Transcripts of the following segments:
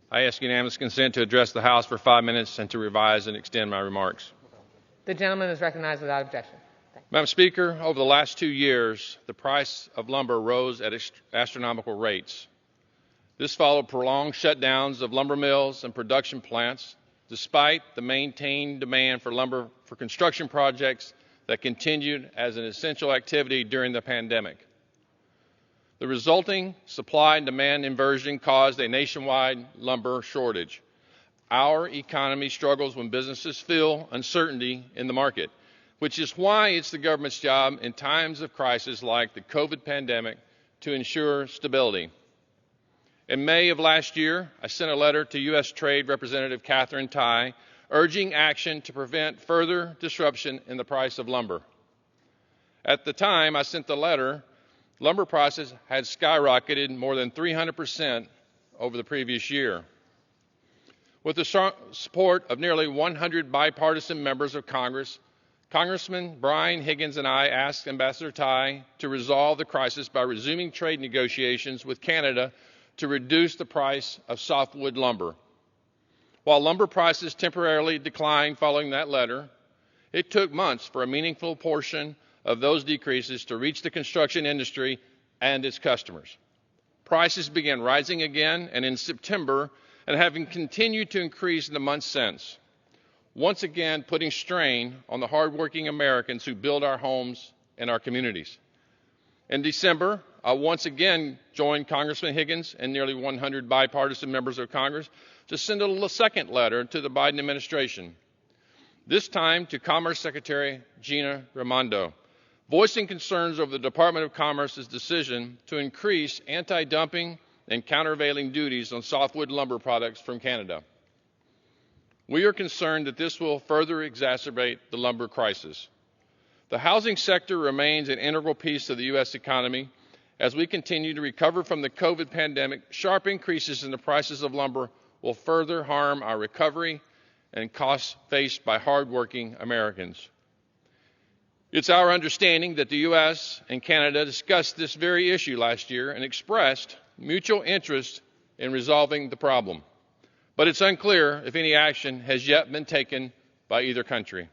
I ask unanimous consent to address the House for 5 minutes and to revise and extend my remarks. The gentleman is recognized without objection. Madam Speaker, over the last 2 years, the price of lumber rose at astronomical rates. This followed prolonged shutdowns of lumber mills and production plants, despite the maintained demand for lumber for construction projects that continued as an essential activity during the pandemic. The resulting supply and demand inversion caused a nationwide lumber shortage. Our economy struggles when businesses feel uncertainty in the market, which is why it's the government's job in times of crisis like the COVID pandemic to ensure stability. In May of last year, I sent a letter to U.S. Trade Representative Katherine urging action to prevent further disruption in the price of lumber. At the time I sent the letter, lumber prices had skyrocketed more than 300% over the previous year. With the support of nearly 100 bipartisan members of Congress, Congressman Brian Higgins and I asked Ambassador Tai to resolve the crisis by resuming trade negotiations with Canada to reduce the price of softwood lumber. While lumber prices temporarily declined following that letter, it took months for a meaningful portion of those decreases to reach the construction industry and its customers. Prices began rising again, and in September, and having continued to increase in the months since, once again putting strain on the hardworking Americans who build our homes and our communities. In December, I once again joined Congressman Higgins and nearly 100 bipartisan members of Congress to send a second letter to the Biden administration, this time to Commerce Secretary Gina Raimondo, voicing concerns over the Department of Commerce's decision to increase anti-dumping and countervailing duties on softwood lumber products from Canada. We are concerned that this will further exacerbate the lumber crisis. The housing sector remains an integral piece of the U.S. economy. As we continue to recover from the COVID pandemic, sharp increases in the prices of lumber will further harm our recovery and costs faced by hardworking Americans. It's our understanding that the U.S. and Canada discussed this very issue last year and expressed mutual interest in resolving the problem. But it's unclear if any action has yet been taken by either country.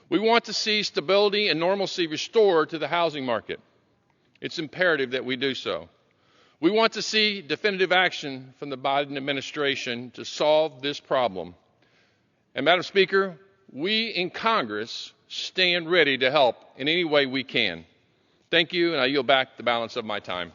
We want to see stability and normalcy restored to the housing market. It's imperative that we do so. We want to see definitive action from the Biden administration to solve this problem. And Madam Speaker, we in Congress stand ready to help in any way we can. Thank you, and I yield back the balance of my time.